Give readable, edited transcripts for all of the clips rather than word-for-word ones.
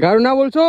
ગારું ના બોલશો.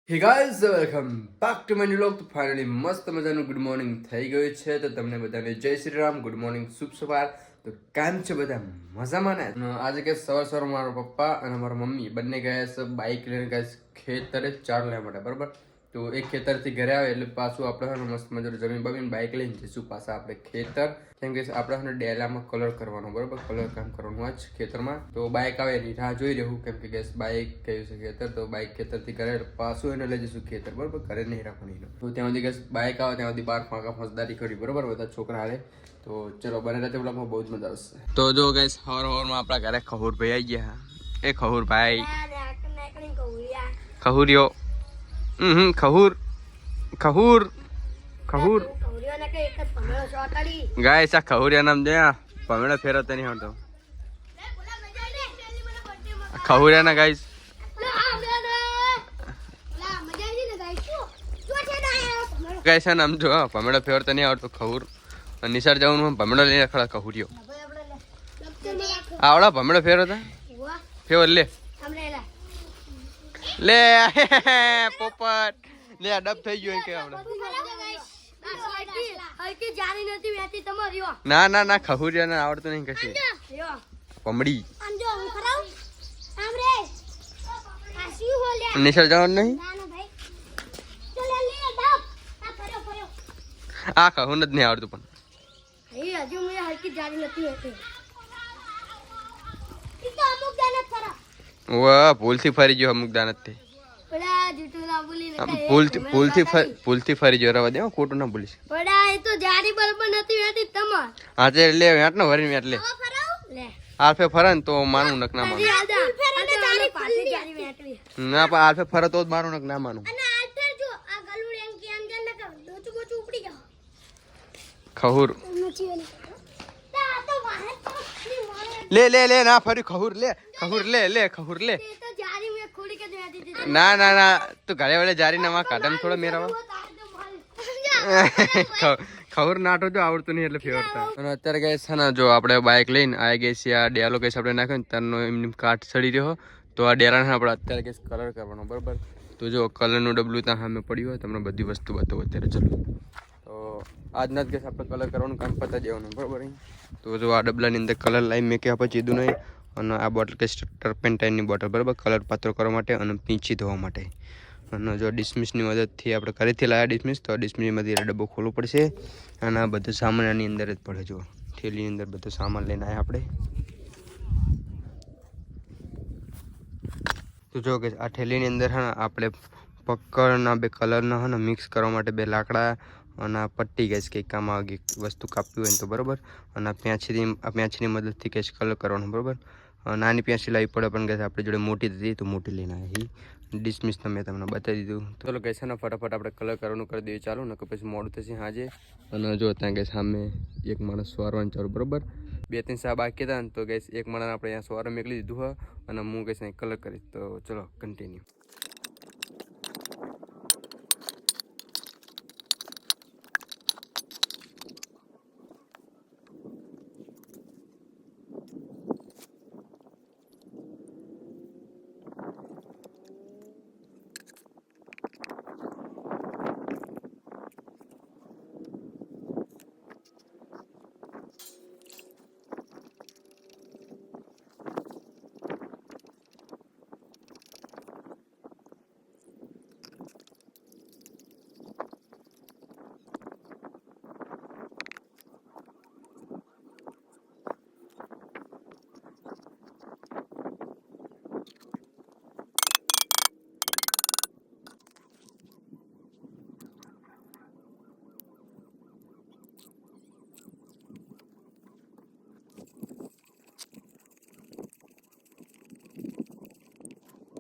Hey guys welcome back to my new vlog. તો ફાઇનલી મસ્ત મજાનું ગુડ મોર્નિંગ થઈ ગયું છે. તો તમને બધાને જય શ્રી રામ, ગુડ મોર્નિંગ, શુભ સવાર. તો કેમ છે બધા? મજામાં ને? આજે કે સવાર મારા પપ્પા અને મારા મમ્મી બંને ગયા છે બાઇક લઈને ગયા ખેતરે ચાર લેવા માટે, બરાબર. તો એક ખેતરથી ઘરે આવે એટલે પાછું આપણે મસ્ત મજાનું જમીન બમીને બાઇક લઈને જઈશું પાછા આપણે ખેતર. કેમ કે આપણે ડેલામાં કલર કરવાનો, બરાબર, કલર કામ કરવાનું આજ ખેતરમાં. તો બાઇક આવે એની રાહ જોઈ રહ્યું, કેમ કે ગેસ બાઇક કયું છે ખેતર. તો બાઇક ખેતરથી ઘરે પાછું એને લઈ જઈશું ખેતર, બરાબર, ઘરે નહીં રાખવાની. તો ત્યાં સુધી ગેસ બાઇક આવે ત્યાં સુધી 12 ફાંકા ફોજદારી કરી, બરાબર, બધા છોકરા હારે. તો ચલો બને રહેતે બ્લોગમાં બહુ જ મજા આવશે. તો જો ગેસ હવારમાં આપણા ઘરે ખહુરભાઈ આવી ગયા. એ ખહુરભાઈ ખહુરિયો ખહુર ખહુર ખહુર ગાઈસ આ ખહુરિયા નામ દે. પમેડો ફેરવતો નહીં આવતો ખહુરિયા ના ગાઈસ. ગાઈસ આ નામ જો પમેડો ફેરવતો નહીં આવતો ખહુર. નિસાર જવાનું ભમેડો લઈને ખડા ખહુરિયો આવડા ભમેડો ફેરવતા ફેવર લે લે પોપટ લે ડબ થઈ ગયો કે આપણે. ના ના ના ખહુરિયા ને આવડતું નહીં કશું. પમડી નિસર જવાનું નહીં. આ ખહુન જ નહીં આવડતું પણ વાહ ભૂલથી ફરી ગયો અમુક દાનત થી. ભૂલથી ફરી ગયો. રવા દે ખોટું ના બોલીશ. હા તે લે વેટ નો ભરીને વેટ લે. આલ્ફે ફરે ને તો માનું નક ના માનું. ના પણ આલ્ફે ફરે તો જ માનું નક ના માનું. ખહુર લે લે લે ના ફરી ખહુર લે ખહુર લે લે ખહુર લે. ના ના ના તું ઘરે વડે જારી ના કાઢમ થોડો મેરાવા. ખબર નાટો જો આવડતું નહીં એટલે ફેવરતા. અને અત્યારે ગઈ છે ને જો આપણે બાઇક લઈને આવી ગઈ છીએ. આ ડેલો કેસ આપણે નાખ્યો ને ત્યારનો એમની કાટ ચડી રહ્યો. તો આ ડેલાને આપણે અત્યારે કેસ કલર કરવાનો, બરાબર. તો જો કલરનું ડબલું ત્યાં સામે પડ્યું હોય તમને બધી વસ્તુ બતાવો અત્યારે. ચલો તો આજના જ કેસ આપણે કલર કરવાનું કામ પતા જવાનું, બરાબર. તો જો આ ડબલાની અંદર કલર લાવી મેં કે આપણે ચીધું નહીં. અને આ બોટલ કે ટર્પેન્ટાઇનની બોટલ, બરાબર, કલર પાત્રો કરવા માટે અને પીંચી ધોવા માટે. અને જો ડિસમિસની મદદથી આપણે ઘરેથી લાવ્યા ડિસમિસ, તો ડિસમિસમાંથી ડબ્બો ખોલવો પડશે. અને આ બધું સામાન આની અંદર જ પડે. જો થેલીની અંદર બધું સામાન લઈને આવ્યા આપણે. તો જો કે આ થેલીની અંદર હે ને આપણે પક્કડના બે કલરના હે ને મિક્સ કરવા માટે બે લાકડા અને આ પટ્ટી ગેસ કંઈક કામ આવે વસ્તુ કાપવી હોય ને તો, બરાબર. અને આ પ્યાંચની મદદથી કંઈક કલર કરવાનો, બરાબર. નાની પ્યાંચી લાવવી પડે પણ ગેસ આપણી જોડે મોટી હતી તો મોટી લઈને આવી. ડિસમિસ મેં તમને બતાવી દીધું. તો ચલો ગેસ ને ફટાફટ આપણે કલર કરવાનું કરી દઈએ ચાલુ, ને પછી મોડું થશે હાજે. અને જો ત્યાં ગેસ સામે એક માણસ સવારવાનું ચાલુ, બરાબર. 2-3 સા બાકી હતા ને તો ગેસ એક માણસ આપણે અહીંયા સવારે મેકલી દીધું હોય અને હું ગેસ કલર કરીશ. તો ચલો કન્ટિન્યુ.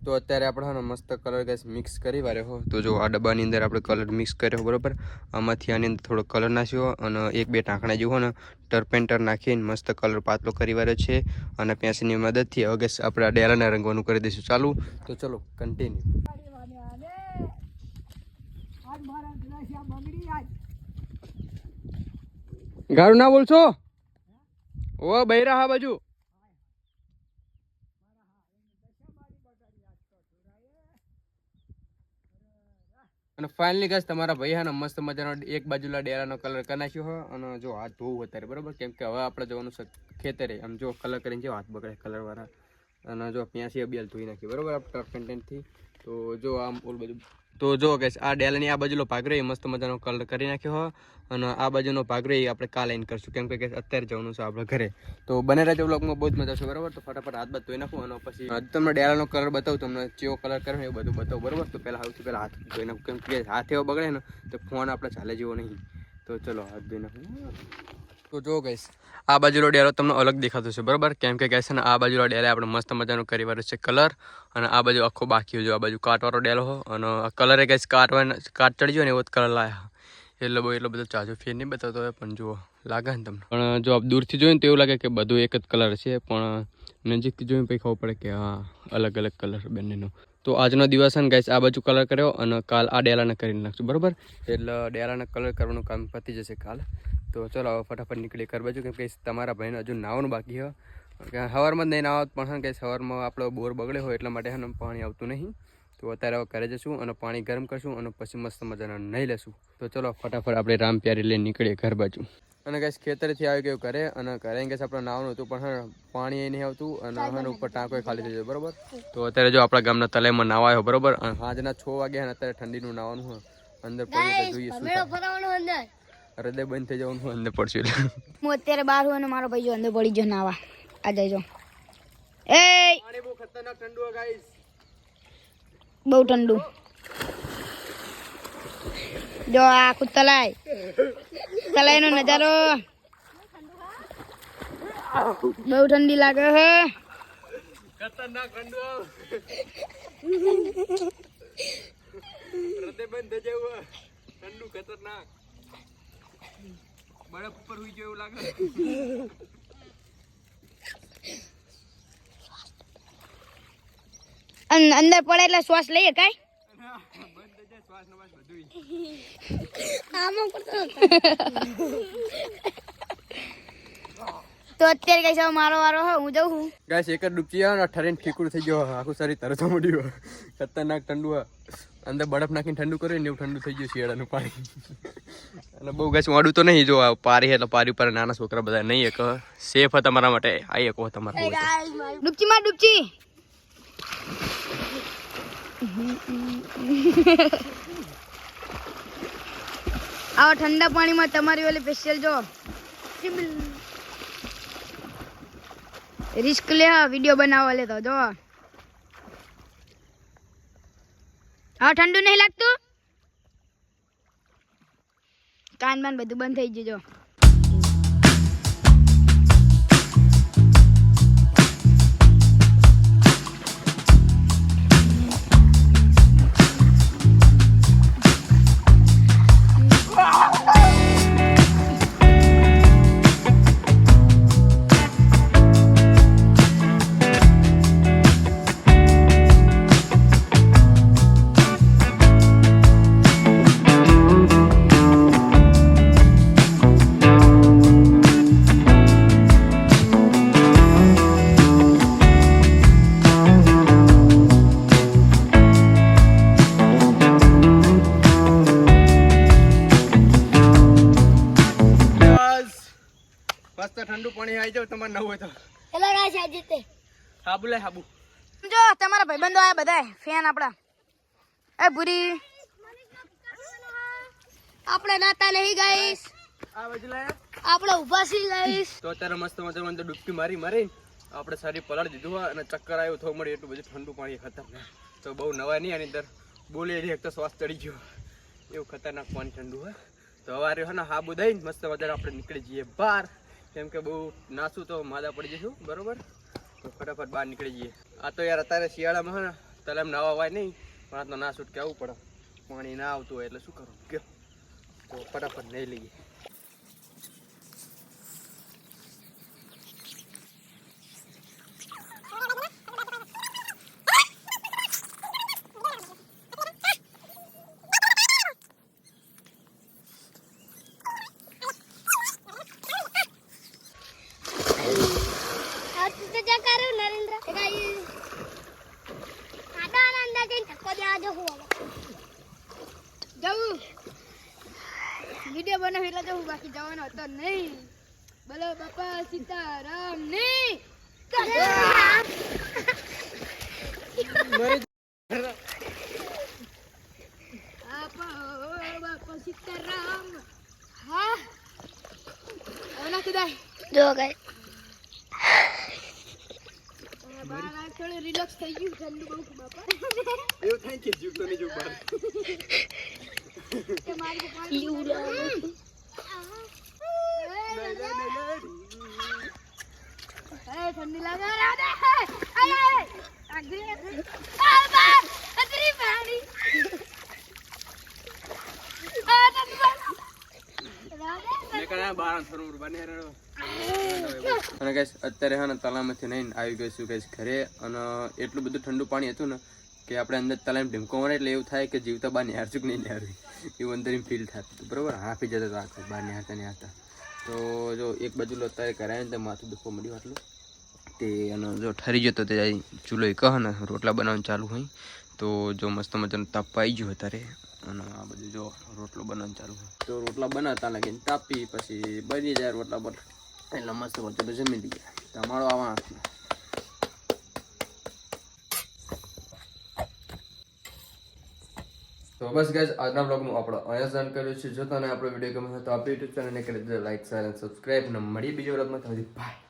તો અત્યારે આપણે મસ્ત કલર ગેસ મિક્સ કરી વાર્યો હો. તો જો આ ડબ્બાની અંદર આપણે કલર મિક્સ કર્યો, બરાબર. આમાંથી આની અંદર થોડો કલર નાખ્યો અને 1-2 ટાંકણા જેવો ને ટર્પેન્ટર નાખીને મસ્ત કલર પાતળો કરી વાર્યો છે. અને પેન્સિલની મદદથી હવે ગેસ આપણે આ ડેલાને રંગવાનું કરી દઈશું ચાલુ. તો ચલો કન્ટિન્યુ. ગારું ના બોલશો ઓ બૈરા હા બાજુ. અને ફાઇનલી ગાઈસ તમારા ભાઈ હા ને મસ્ત મજાનો એક બાજુલા ડેરાનો કલર કરી નાખ્યો હોય અને જો હાથ ધોવું અત્યારે બરોબર, કેમ કે હવે આપણે જવાનું છે ખેતરે. આમ જો કલર કરીને જો હાથ બગડે કલર વાળા, અને જો ત્યાંથી અબિયાલ ધોઈ નાખી બરોબર આપણે ટર્ફ કન્ટેન્ટથી. તો જો આમ ઓલ બધું તો જો ગાઈસ આ ડેલાની આ બાજુનો ભાગ રહ્યો મસ્ત મજાનો કલર કરી નાખ્યો હોય, અને આ બાજુનો ભાગ રહ્યો આપણે કાલ આઈને કરશું, કેમ કે અત્યારે જવાનું છે આપણે ઘરે. તો બને રહેજો વ્લોગમાં, બહુ જ મજા છે બરોબર. તો ફટાફટ હાથ બાદ ધોઈ નાખું અને પછી તમને ડેલાનો કલર બતાવું, તમને કેવો કલર કરવો એ બધું બતાવું બરોબર. તો પહેલાં સૌથી પહેલાં હાથ ધોઈ નાખું, કેમ કે હાથ એવો બગડે ને તો ફોન આપણે ચાલે જેવો નહીં. તો ચલો હાથ ધોઈ નાખું. તો જો ગાઈસ આ બાજુનો ડેરો તમને અલગ દેખાતો છે બરોબર, કેમ કે ગાઈસ ને આ બાજુનો ડેરે આપણે મસ્ત મજાનો કરી વાળો છે કલર, અને આ બાજુ આખો બાકી જો આ બાજુ કાટવાળો ડેલો હો, અને આ કલરે ગાઈસ કાટ ચડી ગયો ને એવો જ કલર લાયા. એટલો બધો ચાજો ફેર નહીં બતાવતો હોય, પણ જુઓ લાગે ને તમને. પણ જો આપ દૂરથી જોઈને તો એવું લાગે કે બધું એક જ કલર છે, પણ નજીકથી જોઈને પછી ખબર પડે કે હા અલગ અલગ કલર બંનેનો. તો આજનો દિવસ છે ને ગાઈસ આ બાજુ કલર કર્યો અને કાલ આ ડેલાને કરી નાખશું બરોબર. એટલે ડેલાને કલર કરવાનું કામ પતી જશે કાલ. તો ચલો હવે ફટાફટ નીકળી કર બાજુ, કેમ કે તમારા ભાઈને હજુ નાવાનું બાકી હોય. સવારમાં જ નહીં નાવા પણ કે સવારમાં આપણો બોર બગડે હોય એટલા માટે પાણી આવતું નહીં. તો અત્યારે હવે ઘરે જશું અને પાણી ગરમ કરશું અને પછી મસ્ત મજાના નહીં લેશું. તો ચલો ફટાફટ આપણે રામ પ્યારી લઈને નીકળીએ ઘર બાજુ. અને ગાઈસ ખેતરથી આવી ગયું ઘરે, અને ઘરે ગાઈસ આપણે નાવાનું હતું પણ પાણી નહીં આવતું, અને હવે ઉપર ટાંકો ખાલી થઈ જાય બરોબર. તો અત્યારે જો આપણા ગામના તલાઈમાં નાવા આવ્યો બરોબર, અને સાંજના 6 વાગ્યા અને અત્યારે ઠંડીનું નાવાનું હોય. અંદર પડી જોઈએ શું હૃદય બંધ થઈ જવાનું અંદર પડશે. હું અત્યારે બહાર હું અને મારો ભાઈ જો અંદર પડી ગયો નાવા. આ જઈજો. એ પાણી બહુ ખતરનાક ઠંડુ છે ગાઈસ, બહુ ઠંડુ. જો આખું તલાઈ નો નજારો બહુ ઠંડી લાગે છે. ખતરનાક ઠંડુ હૃદય બંધ થઈ જવું ઠંડુ ખતરનાક. બરફ ઉપર હુઈ ગયો એવું લાગે. અંદર પડે એટલે શ્વાસ લઈએ કાઈ બંધ થઈ જાય શ્વાસ નવાસ બધું. તો અત્યારે કઈ સાવ મારો વારો હો, હું જઉં છું ગાઈસ. એક જ ડૂબકી આવે ને ઠરીને ઠીકડું થઈ ગયો, આખું શરીર તરસવા મળ્યું. ખતરનાક ઠંડુ અંદર બરફ નાખીને ઠંડુ કર્યું ને એવું ઠંડુ થઈ ગયું શિયાળાનું પાણી. અને બહુ ગાઈસ વાડું તો નહીં, જો પારી એટલે પારી ઉપર નાના છોકરા બધા નહીં એક સેફ હોય તમારા માટે, આવી એક તમારા ડૂબચી માં ડૂબચી. આવા ઠંડા પાણીમાં તમારી ઓલી સ્પેશિયલ જો રિસ્ક લે વિડિયો બનાવવા લે. તો જો હા ઠંડુ નહીં લાગતું, કાન બાન બધું બંધ થઈ ગયું. ઠંડુ પાણી આવી જાવ તમારે નવું હોય તો. હેલો રાજ જીતે હાબુ લે હાબુ. જો તમારા ભાઈબંધો આયા બધા ફેન આપડા. એ ભૂરી આપણે નાતા નહીં ગાઈસ, આ બાજુ લાયા આપણે ઊભા છીએ ગાઈસ. તો અત્યારે મસ્ત મજામાં અંદર ડૂબકી મારી આપણે શરીર પલાળી દીધું હોય અને ચક્કર આવ્યું થોડું મળે એટલું બધું ઠંડુ પાણી ખતરનાક. તો બહુ નવા નહીં આની અંદર બોલી એક તો શ્વાસ ચડી ગયો એવું ખતરનાક પાણી ઠંડુ હોય. તો હવારે હે ને હાબુ દઈને મસ્ત મજાને આપણે નીકળી જઈએ બહાર, કેમ કે બહુ નાસું તો માદા પડી જઈશું બરોબર. તો ફટાફટ બહાર નીકળી જઈએ. આ તો યાર અત્યારે શિયાળામાં હે ને તલામ નાવા હોય નહીં, પણ આ તો ના છૂટ કે આવવું પડે, પાણી ના આવતું હોય એટલે શું કરું કે. તો ફટાફટ નહીં લઈએ. જવું વિડીયો બનાવી એટલે જવું, બાકી જવાનો હતો નહીં. બોલો બાપા સીતારામ ની બાપા સીતારામ. હા હવે નાખી દે જો ગાય બાળા થોડું રિલેક્સ થઈ ગયું. ઠંડુ બહુ બાપા એવું થાય કે જીવતો નહીં જો બહાર કે મારી પાણી લીવડા ઠંડી લાગે અને guys, અત્યારે હા ને તલાવમાંથી નહીં આવી ગયું છું guys ઘરે. અને એટલું બધું ઠંડુ પાણી હતું ને કે આપણે અંદર તલાવમાં ઢીમકો મારે એટલે એવું થાય કે જીવતા બહાર નિહારશું કે નહીં નિહારવી એવું અંદર ફીલ થતું હતું. બરોબર હાફી જતા હતા આખું બહાર નિહારતા. તો જો એક બાજુ અત્યારે કરાય ને તો માથું દુખવા મળ્યું આટલું તે. અને જો ઠરી જતો તે ચૂલો કહે ને રોટલા બનાવવાનું ચાલુ હોય તો જો મસ્ત મજાનું તાપ પાઈ ગયું અત્યારે. અને આ બધું જો રોટલો બનાવવાનું ચાલુ હોય તો રોટલા બનાવતા લાગીને તાપી પછી બની જાય રોટલા પર એટલે મસ્ત મજા તો જમી લઈએ. તમારો આવા તો બસ ગાઈઝ આજના બ્લોગનું આપણે અહીંયા જ કર્યું છે. જો તને આપણો વિડીયો ગમે તો આપણી યુટ્યુબ ચેનલને કરી દેજો લાઈક શેર અને સબસ્ક્રાઈબ. ને મળીએ બીજો બ્લોગમાં. બાય.